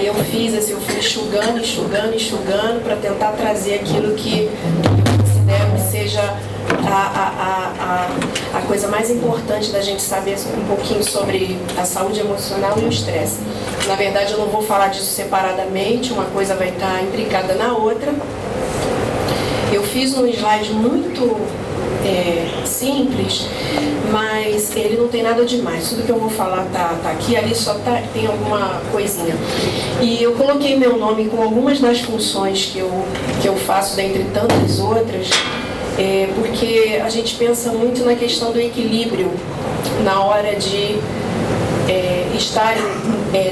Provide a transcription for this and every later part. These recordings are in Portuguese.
eu fui enxugando para tentar trazer aquilo que eu considero que seja a coisa mais importante da gente saber um pouquinho sobre a saúde emocional e o estresse. Na verdade, eu não vou falar disso separadamente, uma coisa vai estar imbricada na outra. Eu fiz um slide muito simples, mas ele não tem nada demais. Tudo que eu vou falar tá aqui, ali só tem alguma coisinha. E eu coloquei meu nome com algumas das funções que eu faço, dentre tantas outras, porque a gente pensa muito na questão do equilíbrio na hora de estar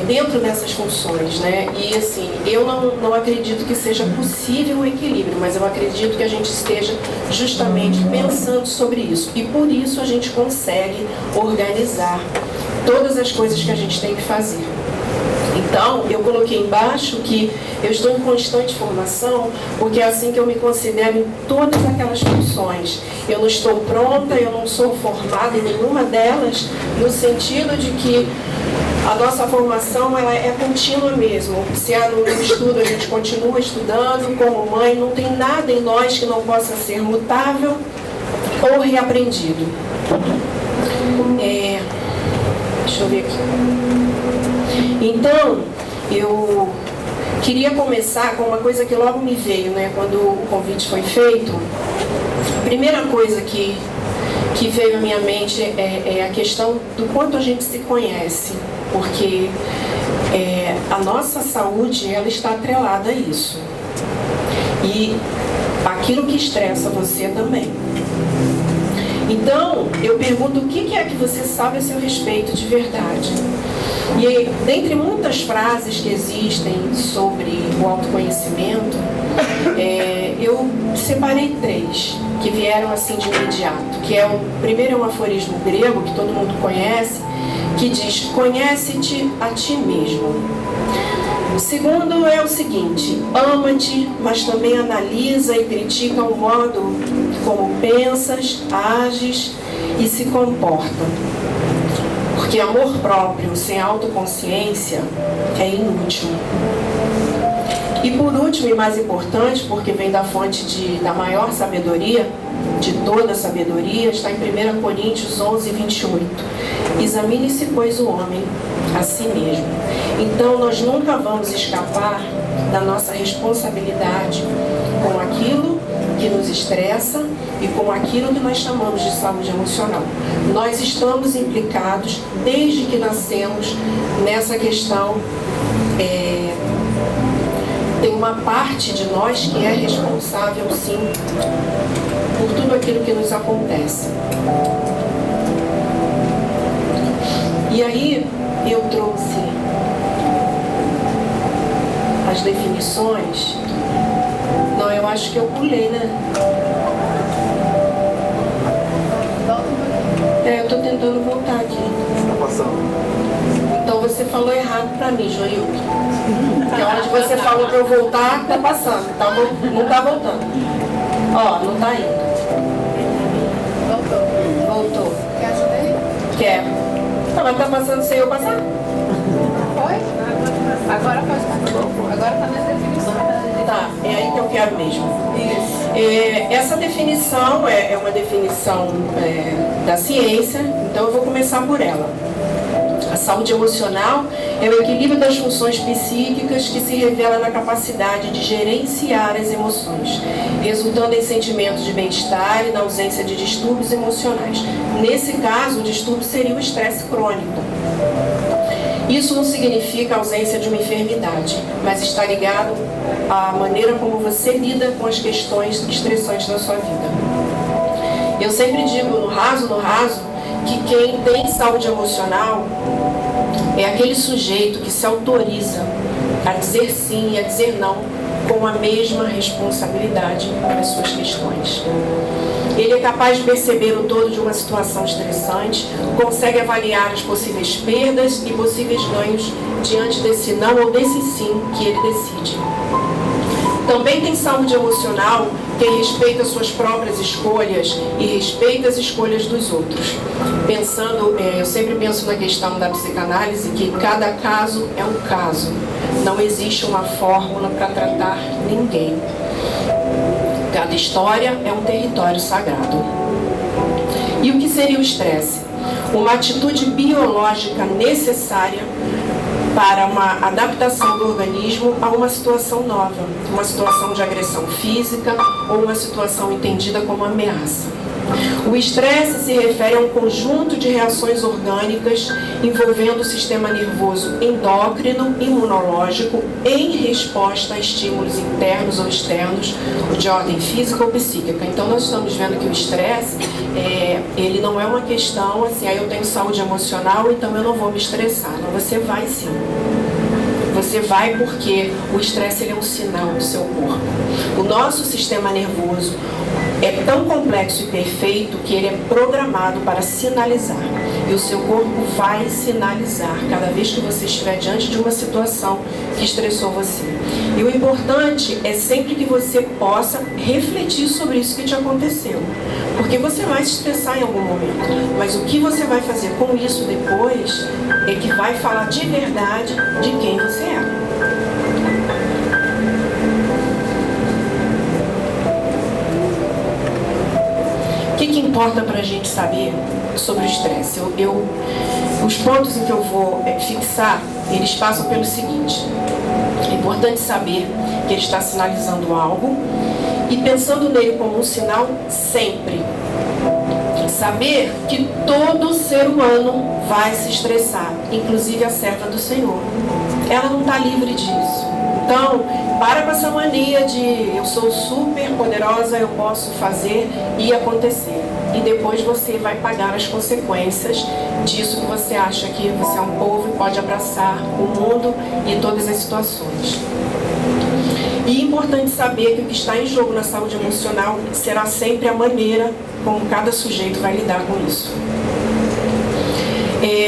dentro dessas funções, né? E assim, eu não acredito que seja possível o equilíbrio, mas eu acredito que a gente esteja justamente pensando sobre isso. E por isso a gente consegue organizar todas as coisas que a gente tem que fazer. Então, eu coloquei embaixo que eu estou em constante formação, porque é assim que eu me considero em todas aquelas funções. Eu não estou pronta, eu não sou formada em nenhuma delas, no sentido de que a nossa formação ela é contínua mesmo. Se é no estudo, a gente continua estudando, como mãe, não tem nada em nós que não possa ser mutável ou reaprendido. Deixa eu ver aqui. Então, eu queria começar com uma coisa que logo me veio, né, quando o convite foi feito. A primeira coisa que veio à minha mente é a questão do quanto a gente se conhece, porque a nossa saúde ela está atrelada a isso. E aquilo que estressa você também. Então, eu pergunto o que é que você sabe a seu respeito de verdade. E dentre muitas frases que existem sobre o autoconhecimento, eu separei 3 que vieram assim de imediato, que o primeiro é um aforismo grego que todo mundo conhece, que diz: conhece-te a ti mesmo. O segundo é o seguinte: ama-te, mas também analisa e critica o modo como pensas, ages e se comporta. Porque amor próprio sem autoconsciência é inútil. E por último e mais importante, porque vem da fonte da maior sabedoria, de toda a sabedoria, está em 1 Coríntios 11, 28. Examine-se, pois, o homem a si mesmo. Então, nós nunca vamos escapar da nossa responsabilidade com aquilo que nos estressa e com aquilo que nós chamamos de saúde emocional. Nós estamos implicados desde que nascemos nessa questão. Tem uma parte de nós que é responsável, sim, por tudo aquilo que nos acontece. E aí eu trouxe as definições. Não, eu acho que eu pulei, né? Eu estou tentando voltar aqui. Está passando. Então você falou errado para mim, Joilton. Porque onde você falou para eu voltar, está passando. Não está voltando. Ó, não está indo. Voltou. Quer ajuda aí? Quero. Mas está passando sem eu passar? Foi? Agora pode passar. Agora está nas definições. Tá, é aí que eu quero mesmo. Essa definição é uma definição da ciência, então eu vou começar por ela. A saúde emocional é o equilíbrio das funções psíquicas que se revela na capacidade de gerenciar as emoções, resultando em sentimentos de bem-estar e na ausência de distúrbios emocionais. Nesse caso, o distúrbio seria o estresse crônico. Isso não significa a ausência de uma enfermidade, mas está ligado à maneira como você lida com as questões estressantes da sua vida. Eu sempre digo, no raso, que quem tem saúde emocional é aquele sujeito que se autoriza a dizer sim e a dizer não com a mesma responsabilidade nas suas questões. Ele é capaz de perceber o todo de uma situação estressante, consegue avaliar as possíveis perdas e possíveis ganhos diante desse não ou desse sim que ele decide. Também tem saúde emocional quem respeita suas próprias escolhas e respeita as escolhas dos outros. Eu sempre penso na questão da psicanálise, que cada caso é um caso. Não existe uma fórmula para tratar ninguém. Cada história é um território sagrado. E o que seria o estresse? Uma atitude biológica necessária para uma adaptação do organismo a uma situação nova, uma situação de agressão física ou uma situação entendida como ameaça. O estresse se refere a um conjunto de reações orgânicas envolvendo o sistema nervoso endócrino e imunológico em resposta a estímulos internos ou externos de ordem física ou psíquica. Então nós estamos vendo que o estresse, ele não é uma questão assim, eu tenho saúde emocional, então eu não vou me estressar. Não, você vai sim. Você vai porque o estresse ele é um sinal do seu corpo. O nosso sistema nervoso é tão complexo e perfeito que ele é programado para sinalizar. E o seu corpo vai sinalizar cada vez que você estiver diante de uma situação que estressou você. E o importante é sempre que você possa refletir sobre isso que te aconteceu. Porque você vai se estressar em algum momento. Mas o que você vai fazer com isso depois é que vai falar de verdade de quem você é. O que importa para a gente saber sobre o estresse? Os pontos em que eu vou fixar, eles passam pelo seguinte. É importante saber que ele está sinalizando algo e pensando nele como um sinal sempre. Saber que todo ser humano vai se estressar, inclusive a serva do Senhor. Ela não está livre disso. Então, para com essa mania de eu sou super poderosa, eu posso fazer e acontecer. E depois você vai pagar as consequências disso que você acha que você é um povo e pode abraçar o mundo e todas as situações. E é importante saber que o que está em jogo na saúde emocional será sempre a maneira como cada sujeito vai lidar com isso.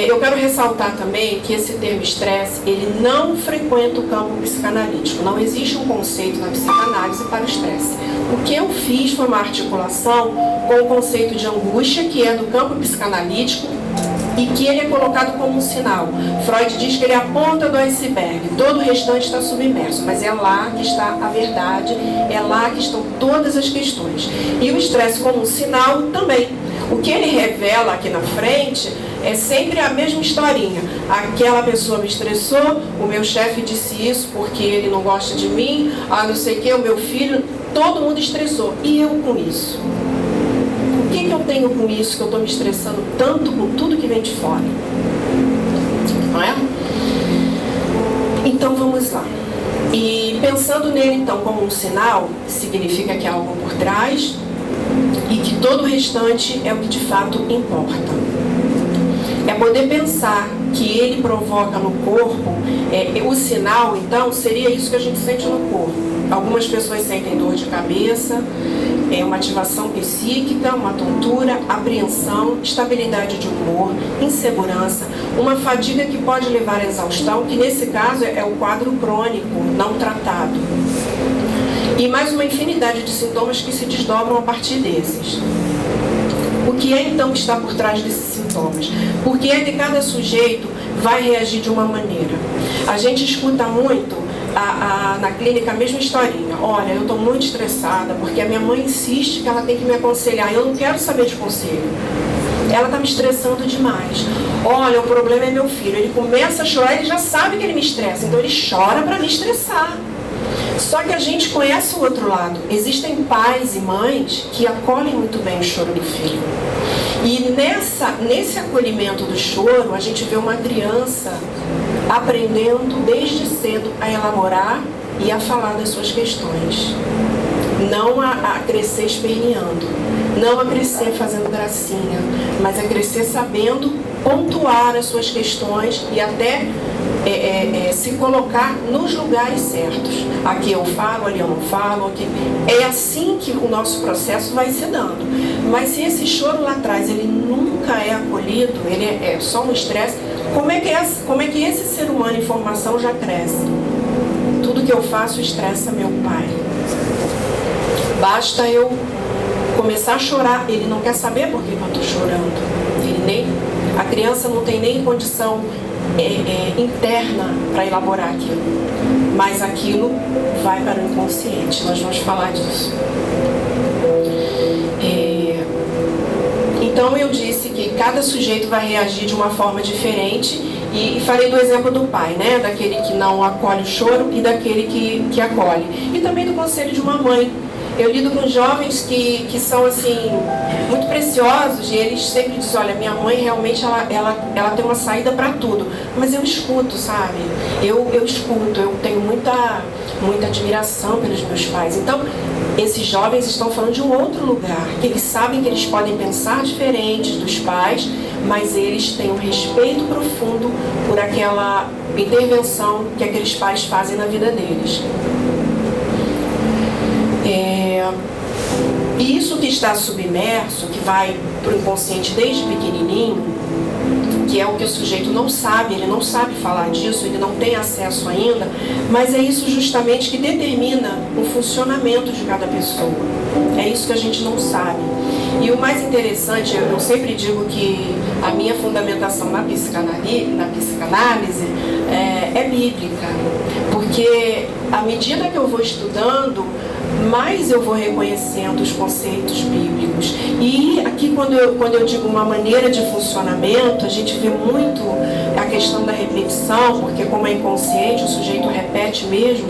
Eu quero ressaltar também que esse termo estresse, ele não frequenta o campo psicanalítico. Não existe um conceito na psicanálise para o estresse. O que eu fiz foi uma articulação com o conceito de angústia, que é do campo psicanalítico, e que ele é colocado como um sinal. Freud diz que ele é a ponta do iceberg, todo o restante está submerso, mas é lá que está a verdade, é lá que estão todas as questões. E o estresse como um sinal também. O que ele revela aqui na frente é sempre a mesma historinha. Aquela pessoa me estressou, o meu chefe disse isso porque ele não gosta de mim, não sei o que, o meu filho, todo mundo estressou. E eu com isso? O que eu tenho com isso que eu estou me estressando tanto com tudo que vem de fora? Não é? Então vamos lá. E pensando nele então como um sinal, significa que há algo por trás e que todo o restante é o que de fato importa. É poder pensar que ele provoca no corpo, o sinal então seria isso que a gente sente no corpo. Algumas pessoas sentem dor de cabeça, uma ativação psíquica, uma tontura, apreensão, estabilidade de humor, insegurança, uma fadiga que pode levar à exaustão, que nesse caso é o quadro crônico, não tratado. E mais uma infinidade de sintomas que se desdobram a partir desses. O que é então que está por trás desses sintomas? Porque é que cada sujeito vai reagir de uma maneira. A gente escuta muito na clínica a mesma historinha. Olha, eu estou muito estressada porque a minha mãe insiste que ela tem que me aconselhar. Eu não quero saber de conselho. Ela está me estressando demais. Olha, o problema é meu filho. Ele começa a chorar, ele já sabe que ele me estressa. Então ele chora para me estressar. Só que a gente conhece o outro lado. Existem pais e mães que acolhem muito bem o choro do filho. E nesse acolhimento do choro, a gente vê uma criança aprendendo desde cedo a elaborar e a falar das suas questões. Não a crescer esperneando, não a crescer fazendo gracinha, mas a crescer sabendo pontuar as suas questões e até se colocar nos lugares certos. Aqui eu falo, ali eu não falo. Aqui. É assim que o nosso processo vai se dando. Mas se esse choro lá atrás ele nunca é acolhido, ele é só um estresse, como é que esse ser humano em formação já cresce? tudo que eu faço estressa meu pai. Basta eu começar a chorar, ele não quer saber por que eu estou chorando. A criança não tem nem condição interna para elaborar aquilo, mas aquilo vai para o inconsciente. Nós vamos falar disso. Então eu disse que cada sujeito vai reagir de uma forma diferente e falei do exemplo do pai, né? Daquele que não acolhe o choro e daquele que acolhe. E também do conselho de uma mãe. Eu lido com jovens que são assim muito preciosos e eles sempre dizem, olha, minha mãe realmente ela tem uma saída para tudo, mas eu escuto, sabe? Eu escuto, eu tenho muita admiração pelos meus pais. Então, esses jovens estão falando de um outro lugar, que eles sabem que eles podem pensar diferentes dos pais, mas eles têm um respeito profundo por aquela intervenção que aqueles pais fazem na vida deles. E isso que está submerso, que vai para o inconsciente desde pequenininho, que é o que o sujeito não sabe, ele não sabe falar disso, ele não tem acesso ainda, mas é isso justamente que determina o funcionamento de cada pessoa. É isso que a gente não sabe. E o mais interessante, eu sempre digo que a minha fundamentação na psicanálise é bíblica, porque à medida que eu vou estudando, mais eu vou reconhecendo os conceitos bíblicos. E aqui quando eu digo uma maneira de funcionamento, a gente vê muito a questão da repetição, porque como é inconsciente, o sujeito repete mesmo.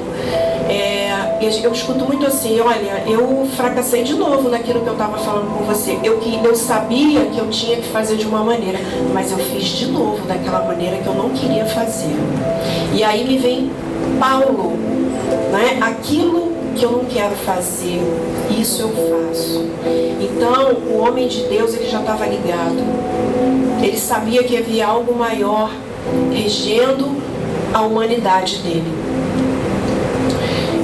Eu escuto muito assim, olha, eu fracassei de novo naquilo que eu estava falando com você. Eu sabia que eu tinha que fazer de uma maneira, mas eu fiz de novo daquela maneira que eu não queria fazer. E aí me vem Paulo, né? Aquilo que eu não quero fazer, isso eu faço. Então, o homem de Deus, ele já estava ligado. Ele sabia que havia algo maior regendo a humanidade dele.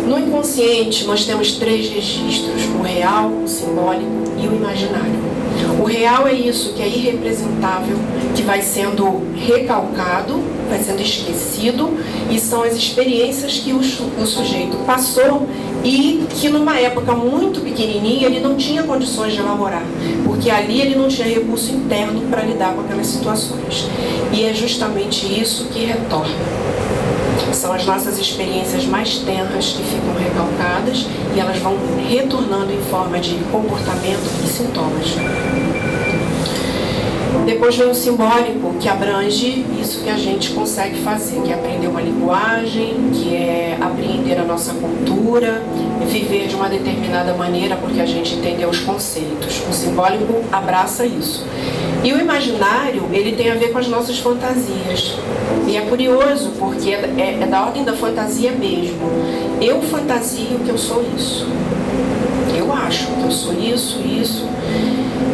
No inconsciente, nós temos 3 registros: o real, o simbólico e o imaginário. O real é isso que é irrepresentável, que vai sendo recalcado, vai sendo esquecido, e são as experiências que o sujeito passou e que numa época muito pequenininha ele não tinha condições de elaborar, porque ali ele não tinha recurso interno para lidar com aquelas situações. E é justamente isso que retorna. São as nossas experiências mais tenras que ficam recalcadas e elas vão retornando em forma de comportamento e sintomas. Depois vem o simbólico, que abrange isso que a gente consegue fazer, que é aprender uma linguagem, que é apreender a nossa cultura, viver de uma determinada maneira porque a gente entendeu os conceitos. O simbólico abraça isso. E o imaginário, ele tem a ver com as nossas fantasias. E é curioso, porque é da ordem da fantasia mesmo. Eu fantasio que eu sou isso. Eu acho que eu sou isso.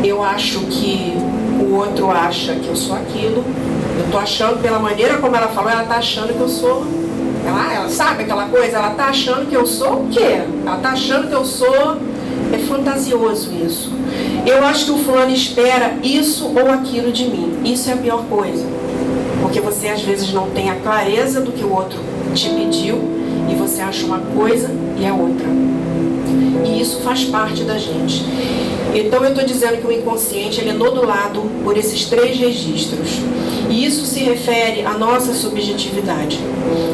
Eu acho que o outro acha que eu sou aquilo. Eu estou achando, pela maneira como ela falou, ela está achando que eu sou... Ela sabe aquela coisa? Ela está achando que eu sou o quê? Ela está achando que eu sou... É fantasioso isso. Eu acho que o fulano espera isso ou aquilo de mim. Isso é a pior coisa. Porque você às vezes não tem a clareza do que o outro te pediu e você acha uma coisa e é outra. E isso faz parte da gente. Então eu estou dizendo que o inconsciente ele é nodulado por esses 3 registros. E isso se refere à nossa subjetividade.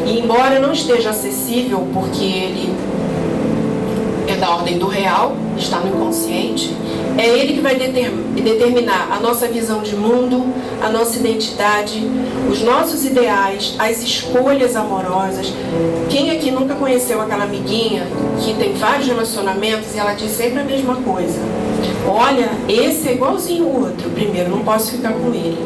E embora não esteja acessível, porque ele é da ordem do real, está no inconsciente, é ele que vai determinar a nossa visão de mundo, a nossa identidade, os nossos ideais, as escolhas amorosas. Quem aqui nunca conheceu aquela amiguinha que tem vários relacionamentos e ela diz sempre a mesma coisa? Olha, esse é igualzinho o outro, primeiro não posso ficar com ele.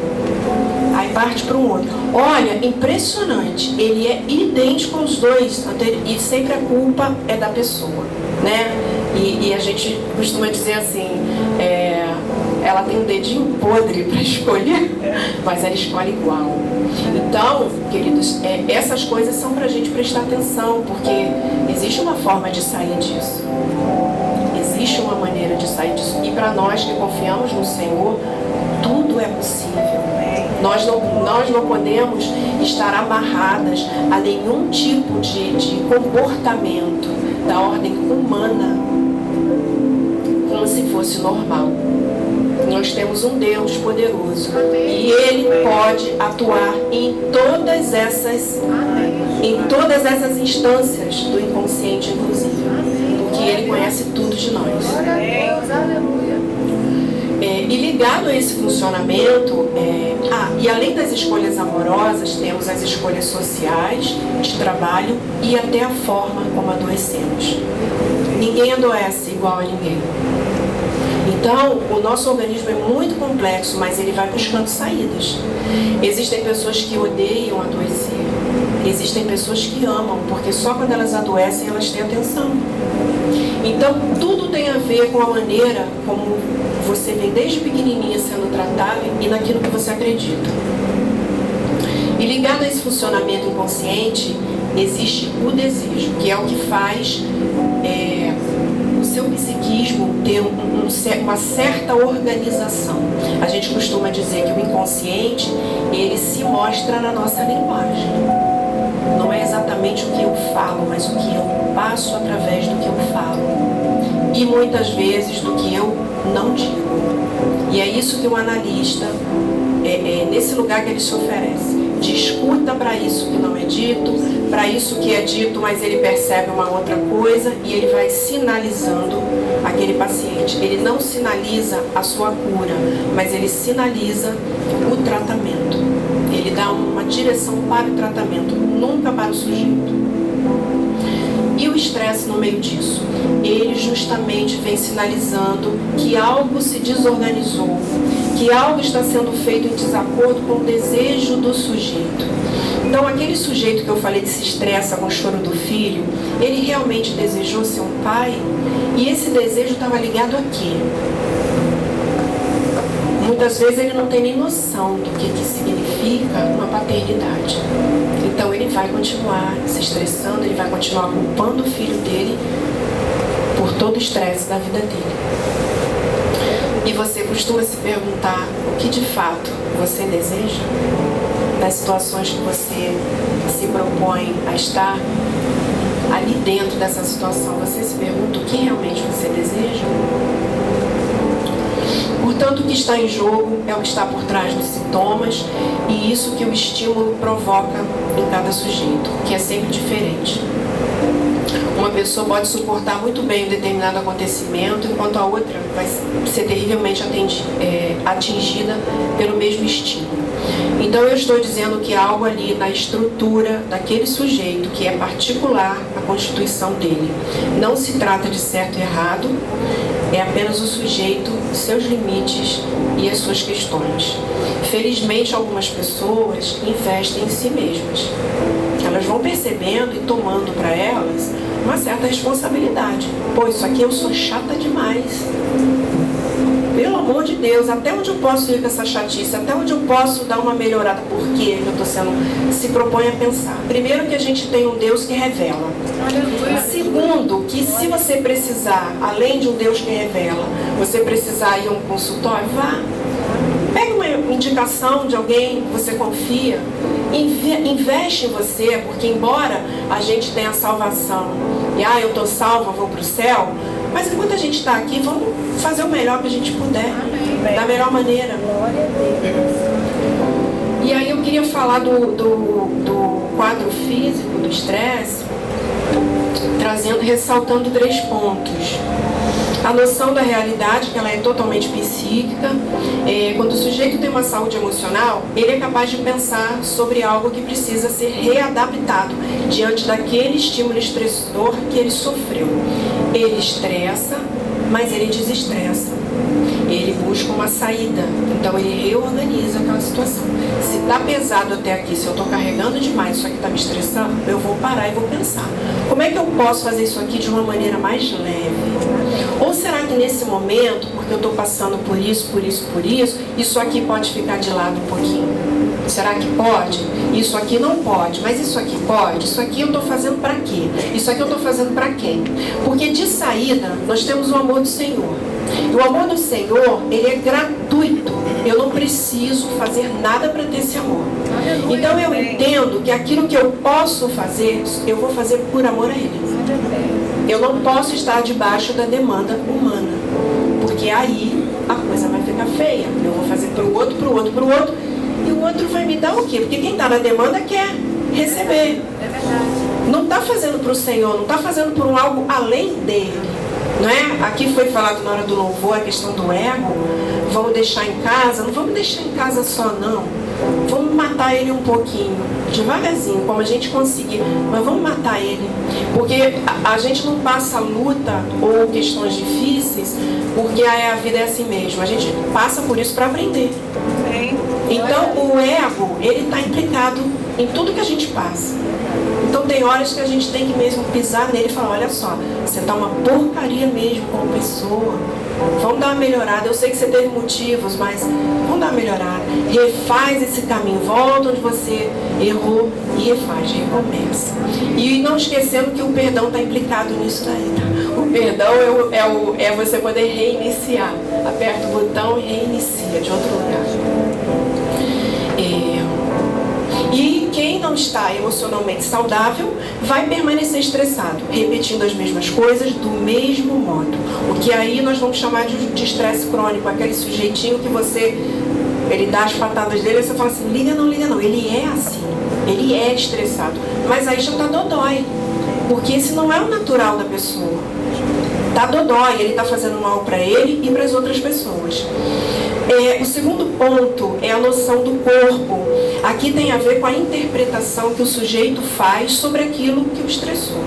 Aí parte para um outro. Olha, impressionante, ele é idêntico aos dois e sempre a culpa é da pessoa, né? E a gente costuma dizer assim, ela tem um dedinho podre para escolher, mas ela escolhe igual. Então, queridos, essas coisas são para a gente prestar atenção, porque existe uma forma de sair disso. Existe uma maneira de sair disso. E para nós que confiamos no Senhor, tudo é possível. Nós não podemos estar amarradas a nenhum tipo de comportamento da ordem humana como se fosse normal. Nós temos um Deus poderoso e Ele pode atuar em todas essas instâncias do inconsciente, inclusive, porque Ele conhece tudo de nós. E ligado a esse funcionamento, e além das escolhas amorosas, temos as escolhas sociais, de trabalho e até a forma como adoecemos. Ninguém adoece igual a ninguém. Então, o nosso organismo é muito complexo, mas ele vai buscando saídas. Existem pessoas que odeiam adoecer. Existem pessoas que amam, porque só quando elas adoecem elas têm atenção. Então, tudo tem a ver com a maneira como você vem desde pequenininha sendo tratado e naquilo que você acredita. E ligado a esse funcionamento inconsciente, existe o desejo, que é o que faz o seu psiquismo ter uma certa organização. A gente costuma dizer que o inconsciente, ele se mostra na nossa linguagem. Não é exatamente o que eu falo, mas o que eu passo através do que eu falo. E muitas vezes do que eu não digo. E é isso que o analista, nesse lugar que ele se oferece, de escuta para isso que não é dito, para isso que é dito, mas ele percebe uma outra coisa e ele vai sinalizando aquele paciente. Ele não sinaliza a sua cura, mas ele sinaliza o tratamento. Ele dá uma direção para o tratamento, nunca para o sujeito. E o estresse no meio disso? Ele justamente vem sinalizando que algo se desorganizou, que algo está sendo feito em desacordo com o desejo do sujeito. Então, aquele sujeito que eu falei que se estressa com o choro do filho, ele realmente desejou ser um pai? E esse desejo estava ligado a quê? Muitas vezes ele não tem nem noção do que significa uma paternidade. Então ele vai continuar se estressando, ele vai continuar culpando o filho dele por todo o estresse da vida dele. E você costuma se perguntar o que de fato você deseja? Das situações que você se propõe a estar ali dentro dessa situação, você se pergunta o que realmente você deseja? Portanto, o que está em jogo é o que está por trás dos sintomas e isso que o estímulo provoca em cada sujeito, que é sempre diferente. Uma pessoa pode suportar muito bem um determinado acontecimento, enquanto a outra vai ser terrivelmente atingida pelo mesmo estímulo. Então eu estou dizendo que há algo ali na estrutura daquele sujeito que é particular à constituição dele. Não se trata de certo e errado, é apenas o sujeito, seus limites e as suas questões. Felizmente, algumas pessoas investem em si mesmas. Elas vão percebendo e tomando para elas uma certa responsabilidade. Pô, isso aqui eu sou chata demais. Pelo amor de Deus, até onde eu posso ir com essa chatice? Até onde eu posso dar uma melhorada? Por que eu estou se propõe a pensar? Primeiro, que a gente tem um Deus que revela. Segundo, que se você precisar, além de um Deus que revela, você precisar ir a um consultório, vá. Pega uma indicação de alguém que você confia, investe em você, porque embora a gente tenha salvação, e eu estou salva, vou para o céu, mas enquanto a gente está aqui, vamos fazer o melhor que a gente puder, da melhor maneira. E aí eu queria falar do quadro físico, do estresse, ressaltando 3 pontos. A noção da realidade, que ela é totalmente psíquica. Quando o sujeito tem uma saúde emocional, ele é capaz de pensar sobre algo que precisa ser readaptado diante daquele estímulo estressor que ele sofreu. Ele estressa, mas ele desestressa. Ele busca uma saída, então ele reorganiza aquela situação. Se está pesado até aqui, se eu estou carregando demais, isso aqui está me estressando, eu vou parar e vou pensar. Como é que eu posso fazer isso aqui de uma maneira mais leve? Ou será que nesse momento, porque eu estou passando por isso, isso aqui pode ficar de lado um pouquinho? Será que pode? Isso aqui não pode, mas isso aqui pode. Isso aqui eu estou fazendo para quê? Isso aqui eu estou fazendo para quem? Porque de saída nós temos o amor do Senhor. E o amor do Senhor, ele é gratuito. Eu não preciso fazer nada para ter esse amor. Então eu entendo que aquilo que eu posso fazer, eu vou fazer por amor a Ele. Eu não posso estar debaixo da demanda humana, porque aí a coisa vai ficar feia. Eu vou fazer para o outro, para o outro, para o outro, e o outro vai me dar o quê? Porque quem está na demanda quer receber. Não está fazendo para o Senhor, não está fazendo por algo além dele. Não é? Aqui foi falado na hora do louvor a questão do ego. Vamos deixar em casa? Não vamos deixar em casa só, não. Vamos matar ele um pouquinho, devagarzinho, como a gente conseguir. Mas vamos matar ele. Porque a gente não passa luta ou questões difíceis porque a vida é assim mesmo. A gente passa por isso para aprender. Então o ego, ele está implicado em tudo que a gente passa. Então tem horas que a gente tem que mesmo pisar nele e falar, olha só, você tá uma porcaria mesmo como pessoa. Vamos dar uma melhorada. Eu sei que você teve motivos, mas vamos dar uma melhorada. Refaz esse caminho, volta onde você errou e refaz, recomeça. E não esquecendo que o perdão está implicado nisso daí, tá? O perdão é você poder reiniciar. Aperta o botão e reinicia de outro lugar. E quem não está emocionalmente saudável vai permanecer estressado, repetindo as mesmas coisas do mesmo modo. O que aí nós vamos chamar de estresse crônico, aquele sujeitinho que ele dá as patadas dele e você fala assim, liga não, ele é assim, ele é estressado. Mas aí já está dodói, porque esse não é o natural da pessoa. Está dodói, ele está fazendo mal para ele e para as outras pessoas. O segundo ponto é a noção do corpo. Aqui tem a ver com a interpretação que o sujeito faz sobre aquilo que o estressou.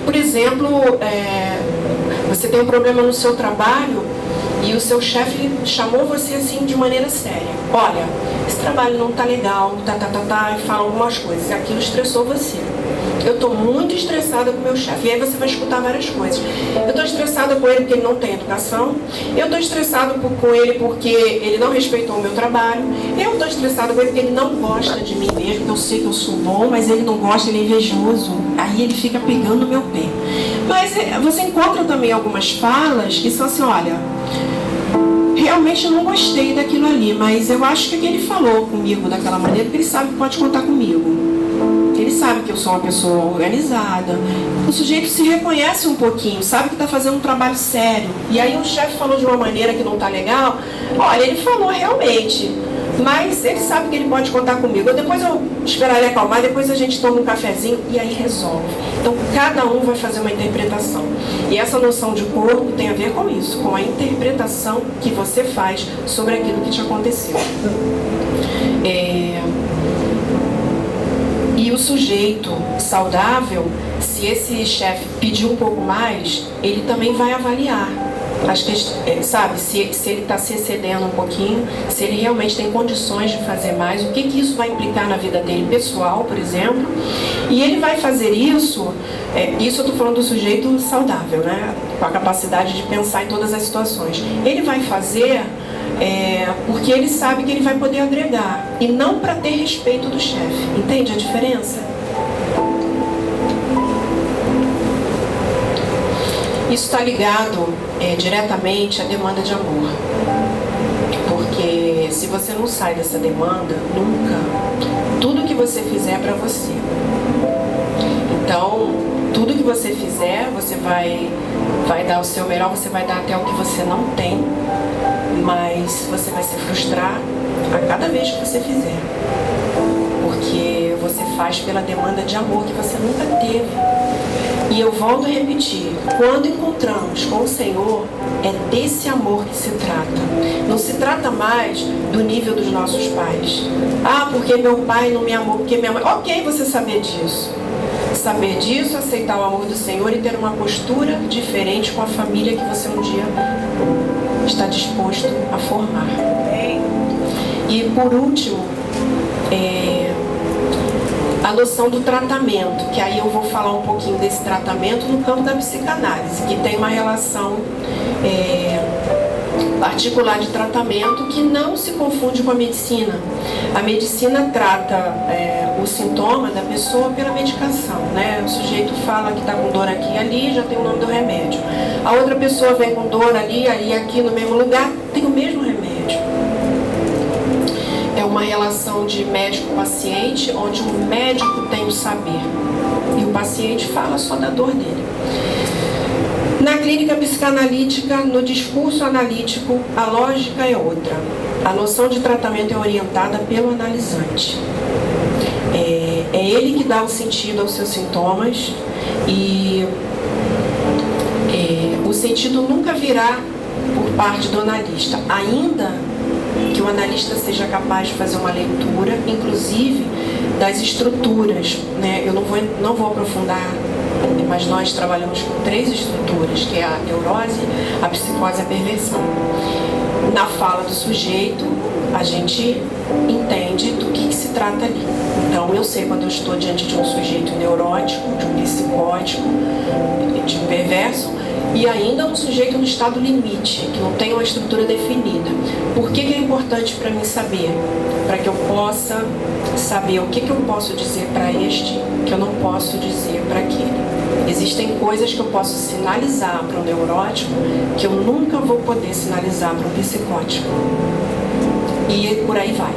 Por exemplo, você tem um problema no seu trabalho e o seu chefe chamou você assim de maneira séria. Olha, esse trabalho não está legal, e fala algumas coisas. Aquilo estressou você. Eu estou muito estressada com o meu chefe. E aí você vai escutar várias coisas. Eu estou estressada com ele porque ele não tem educação. Eu estou estressada com ele porque ele não respeitou o meu trabalho. Eu estou estressada com ele porque ele não gosta de mim mesmo. Eu sei que eu sou bom, mas ele não gosta, ele é invejoso. Aí ele fica pegando no meu pé. Mas você encontra também algumas falas que são assim, olha, realmente eu não gostei daquilo ali, mas eu acho que ele falou comigo daquela maneira porque ele sabe que pode contar comigo. Ele sabe que eu sou uma pessoa organizada. O sujeito se reconhece um pouquinho, sabe que está fazendo um trabalho sério. E aí o chefe falou de uma maneira que não está legal. Olha, ele falou realmente, mas ele sabe que ele pode contar comigo. Depois eu esperar ele acalmar, depois a gente toma um cafezinho e aí resolve. Então cada um vai fazer uma interpretação. E essa noção de corpo tem a ver com isso, com a interpretação que você faz sobre aquilo que te aconteceu. E o sujeito saudável, se esse chefe pedir um pouco mais, ele também vai avaliar. Acho que, sabe, se ele está se excedendo um pouquinho, se ele realmente tem condições de fazer mais, o que isso vai implicar na vida dele pessoal, por exemplo. E ele vai fazer isso, isso eu estou falando do sujeito saudável, né? Com a capacidade de pensar em todas as situações. Ele vai fazer porque ele sabe que ele vai poder agregar, e não para ter respeito do chefe. Entende a diferença? Isso está ligado diretamente à demanda de amor. Porque se você não sai dessa demanda, nunca, tudo que você fizer é para você. Então, tudo que você fizer, você vai dar o seu melhor, você vai dar até o que você não tem, mas você vai se frustrar a cada vez que você fizer. Porque você faz pela demanda de amor que você nunca teve. E eu volto a repetir, quando encontramos com o Senhor, é desse amor que se trata. Não se trata mais do nível dos nossos pais. Ah, porque meu pai não me amou, porque minha mãe... Ok, você saber disso. Saber disso, aceitar o amor do Senhor e ter uma postura diferente com a família que você um dia está disposto a formar. E por último, a noção do tratamento, que aí eu vou falar um pouquinho desse tratamento no campo da psicanálise, que tem uma relação particular de tratamento que não se confunde com a medicina. A medicina trata o sintoma da pessoa pela medicação, né? O sujeito fala que está com dor aqui e ali, já tem o nome do remédio. A outra pessoa vem com dor ali e aqui no mesmo lugar, tem o mesmo remédio. É uma relação de médico-paciente, onde o médico tem o saber e o paciente fala só da dor dele. Na clínica psicanalítica, no discurso analítico, a lógica é outra. A noção de tratamento é orientada pelo analisante. É ele que dá o sentido aos seus sintomas e o sentido nunca virá por parte do analista, ainda que o analista seja capaz de fazer uma leitura, inclusive das estruturas, né? Eu não vou aprofundar, mas nós trabalhamos com 3 estruturas, que é a neurose, a psicose e a perversão. Na fala do sujeito, a gente entende do que se trata ali. Então, eu sei quando eu estou diante de um sujeito neurótico, de um psicótico, de um perverso, e ainda um sujeito no estado limite, que não tem uma estrutura definida. Por que é importante para mim saber? Para que eu possa saber o que eu posso dizer para este, que eu não posso dizer para aquele. Existem coisas que eu posso sinalizar para um neurótico que eu nunca vou poder sinalizar para um psicótico. E por aí vai.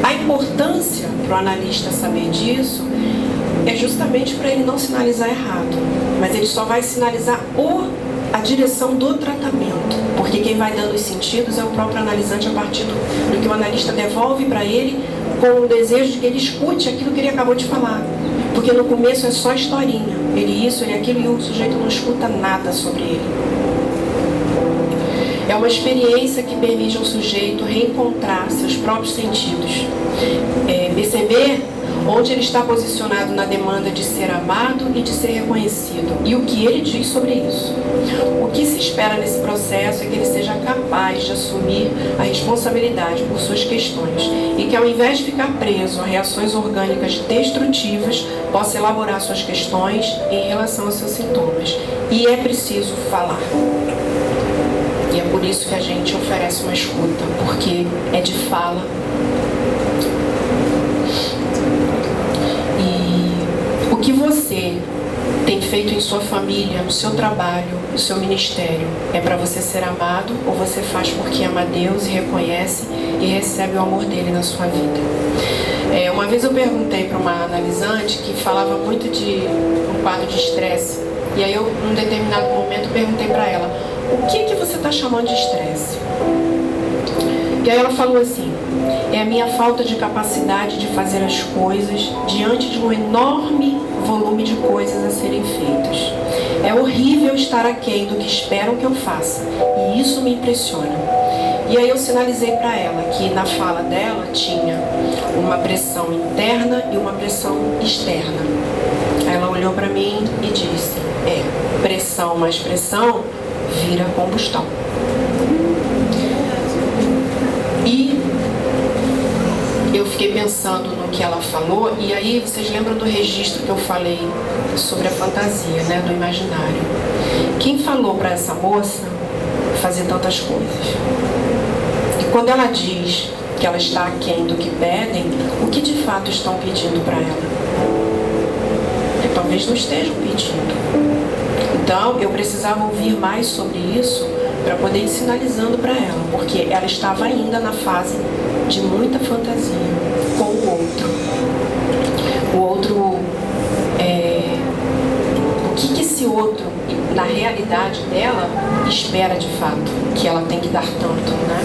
A importância para o analista saber disso é justamente para ele não sinalizar errado, mas ele só vai sinalizar a direção do tratamento, porque quem vai dando os sentidos é o próprio analisante a partir do que o analista devolve para ele, com o desejo de que ele escute aquilo que ele acabou de falar. Porque no começo é só historinha, ele isso, ele aquilo, e o sujeito não escuta nada sobre ele. É uma experiência que permite ao sujeito reencontrar seus próprios sentidos, perceber onde ele está posicionado na demanda de ser amado e de ser reconhecido, e o que ele diz sobre isso. O que se espera nesse processo é que ele seja capaz de assumir a responsabilidade por suas questões e que, ao invés de ficar preso a reações orgânicas destrutivas, possa elaborar suas questões em relação aos seus sintomas. E é preciso falar. E é por isso que a gente oferece uma escuta, porque é de fala. E o que você tem feito em sua família, no seu trabalho, no seu ministério, é para você ser amado, ou você faz porque ama Deus e reconhece e recebe o amor dele na sua vida? Uma vez eu perguntei para uma analisante que falava muito de um quadro de estresse, e aí eu, num determinado momento, perguntei para ela: o que você está chamando de estresse? E aí ela falou assim: é a minha falta de capacidade de fazer as coisas diante de um enorme volume de coisas a serem feitas. É horrível estar aquém do que esperam que eu faça, e isso me impressiona. E aí eu sinalizei para ela que na fala dela tinha uma pressão interna e uma pressão externa. Aí ela olhou para mim e disse: pressão mais pressão vira combustão. E eu fiquei pensando no que ela falou, e aí vocês lembram do registro que eu falei sobre a fantasia, né, do imaginário. Quem falou para essa moça fazer tantas coisas? E quando ela diz que ela está aquém do que pedem, o que de fato estão pedindo para ela? Talvez não estejam pedindo. Então, eu precisava ouvir mais sobre isso para poder ir sinalizando para ela, porque ela estava ainda na fase de muita fantasia com o outro. O outro, o que esse outro, na realidade dela, espera de fato, que ela tem que dar tanto, né?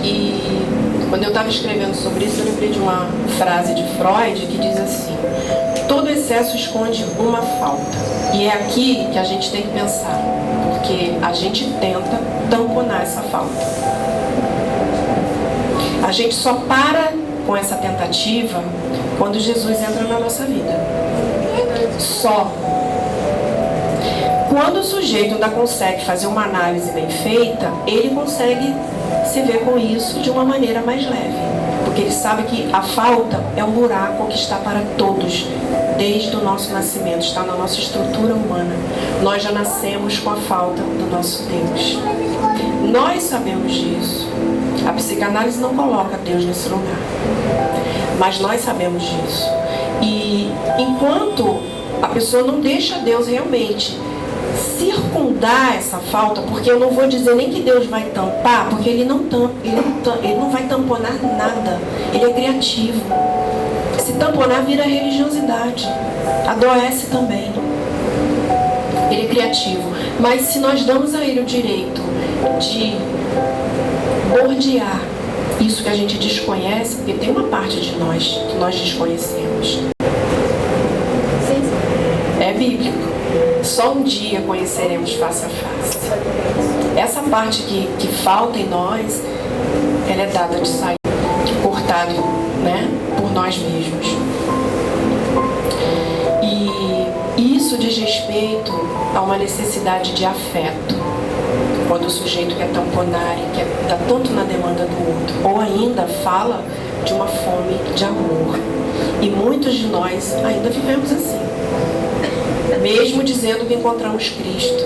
E quando eu estava escrevendo sobre isso, eu lembrei de uma frase de Freud que diz assim: todo excesso esconde uma falta. E é aqui que a gente tem que pensar, porque a gente tenta tamponar essa falta. A gente só para com essa tentativa quando Jesus entra na nossa vida. Só. Quando o sujeito ainda consegue fazer uma análise bem feita, ele consegue se ver com isso de uma maneira mais leve. Porque ele sabe que a falta é um buraco que está para todos, desde o nosso nascimento, está na nossa estrutura humana. Nós já nascemos com a falta do nosso Deus. Nós sabemos disso. A psicanálise não coloca Deus nesse lugar. Mas nós sabemos disso. E enquanto a pessoa não deixa Deus realmente circundar essa falta, porque eu não vou dizer nem que Deus vai tampar, porque ele não vai tamponar nada. Ele é criativo. Se tamponar vira religiosidade. Adoece também. Ele é criativo. Mas se nós damos a ele o direito de bordear isso que a gente desconhece, porque tem uma parte de nós que nós desconhecemos. É bíblico. Só um dia conheceremos face a face. Essa parte que falta em nós, ela é dada de sair, cortada, né, por nós mesmos. E isso diz respeito a uma necessidade de afeto. Quando o sujeito quer tamponar e quer estar tanto na demanda do outro. Ou ainda fala de uma fome de amor. E muitos de nós ainda vivemos assim. Mesmo dizendo que encontramos Cristo.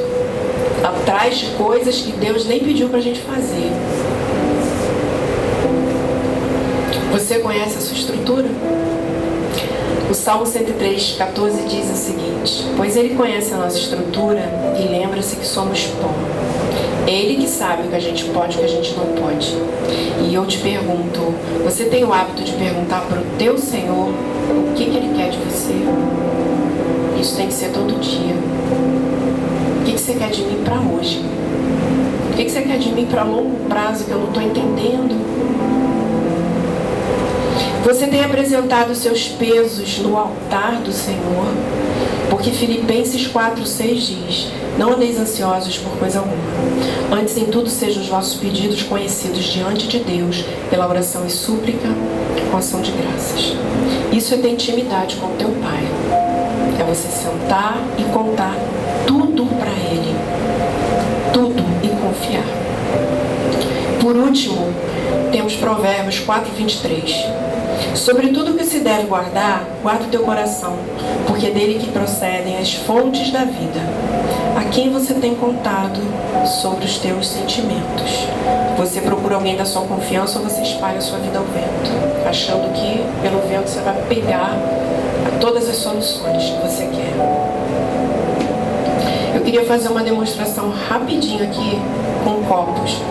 Atrás de coisas que Deus nem pediu para a gente fazer. Você conhece a sua estrutura? O Salmo 103, 14 diz o seguinte: pois Ele conhece a nossa estrutura e lembra-se que somos pó. Ele que sabe o que a gente pode e o que a gente não pode. E eu te pergunto, você tem o hábito de perguntar para o teu Senhor o que Ele quer de você? Isso tem que ser todo dia. O que você quer de mim para hoje? O que você quer de mim para longo prazo que eu não estou entendendo? Você tem apresentado os seus pesos no altar do Senhor? Porque Filipenses 4:6 diz: não andeis ansiosos por coisa alguma. Antes em tudo sejam os vossos pedidos conhecidos diante de Deus pela oração e súplica com ação de graças. Isso é ter intimidade com o teu Pai. É você sentar e contar tudo para Ele. Tudo e confiar. Por último, temos Provérbios 4:23. Sobre tudo que se deve guardar, guarda o teu coração, porque é dele que procedem as fontes da vida. A quem você tem contado sobre os teus sentimentos? Você procura alguém da sua confiança ou você espalha a sua vida ao vento, achando que pelo vento você vai pegar todas as soluções que você quer? Eu queria fazer uma demonstração rapidinho aqui com copos.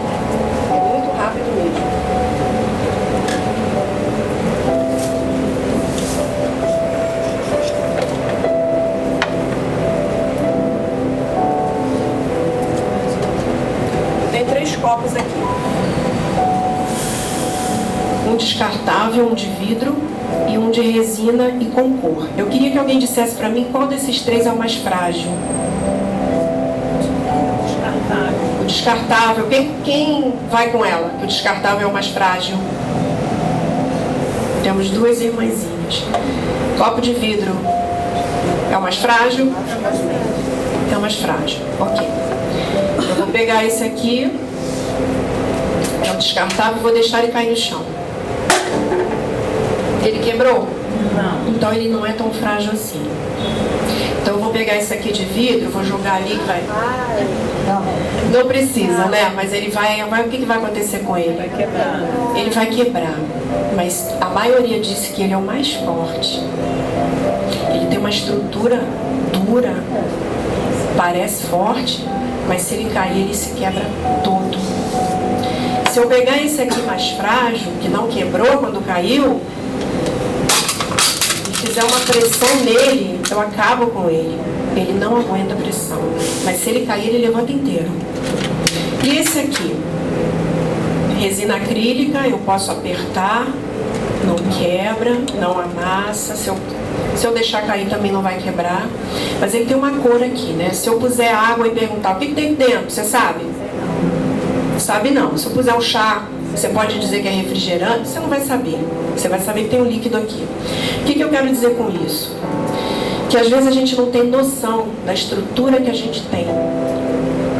É muito rápido mesmo. Copos aqui. Um descartável, um de vidro e um de resina e com cor. Eu queria que alguém dissesse para mim qual desses três é o mais frágil. O descartável. Quem vai com ela? O descartável é o mais frágil. Temos duas irmãzinhas. Copo de vidro é o mais frágil? É o mais frágil. Ok. Eu vou pegar esse aqui. É um descartável e vou deixar ele cair no chão. Ele quebrou? Não. Então ele não é tão frágil assim. Então eu vou pegar esse aqui de vidro, vou jogar ali e vai. Não precisa, né? Mas ele vai. O que vai acontecer com ele? Vai quebrar. Ele vai quebrar. Mas a maioria disse que ele é o mais forte. Ele tem uma estrutura dura. Parece forte, mas se ele cair, ele se quebra todo. Se eu pegar esse aqui mais frágil, que não quebrou quando caiu, e fizer uma pressão nele, eu acabo com ele. Ele não aguenta pressão. Mas se ele cair, ele levanta inteiro. E esse aqui? Resina acrílica, eu posso apertar, não quebra, não amassa. Se eu deixar cair também não vai quebrar. Mas ele tem uma cor aqui, né? Se eu puser água e perguntar o que tem dentro, você sabe? Sabe não. Se eu puser um chá, você pode dizer que é refrigerante, você não vai saber. Você vai saber que tem um líquido aqui. O que eu quero dizer com isso? Que às vezes a gente não tem noção da estrutura que a gente tem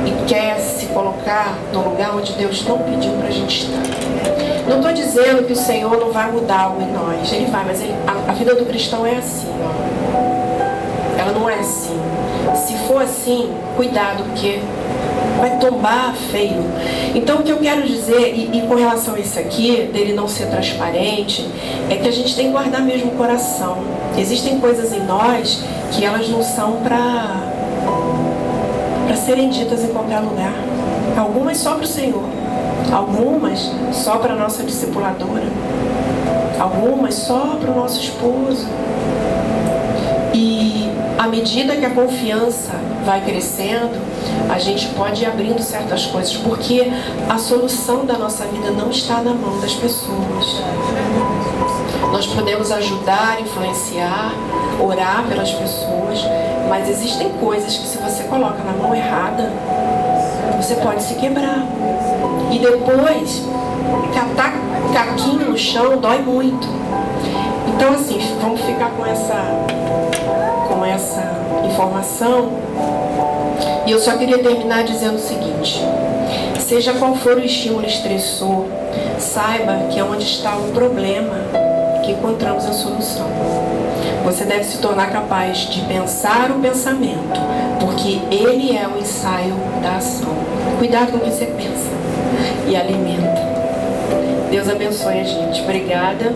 e quer se colocar no lugar onde Deus não pediu para a gente estar. Não estou dizendo que o Senhor não vai mudar algo em nós. Ele vai, mas a vida do cristão é assim, ó. Ela não é assim. Se for assim, cuidado, porque vai tombar feio. Então o que eu quero dizer, e com relação a isso aqui, dele não ser transparente, é que a gente tem que guardar mesmo o coração. Existem coisas em nós que elas não são para serem ditas em qualquer lugar. Algumas só para o Senhor, algumas só para a nossa discipuladora, algumas só para o nosso esposo. E à medida que a confiança vai crescendo, a gente pode ir abrindo certas coisas, porque a solução da nossa vida não está na mão das pessoas. Nós podemos ajudar, influenciar, orar pelas pessoas, mas existem coisas que, se você coloca na mão errada, você pode se quebrar. E depois, catar caquinho no chão dói muito. Então, assim, vamos ficar com essa informação. E eu só queria terminar dizendo o seguinte: seja qual for o estímulo estressor, saiba que é onde está o problema que encontramos a solução. Você deve se tornar capaz de pensar o pensamento, porque ele é o ensaio da ação. Cuidado com o que você pensa e alimenta. Deus abençoe a gente. Obrigada.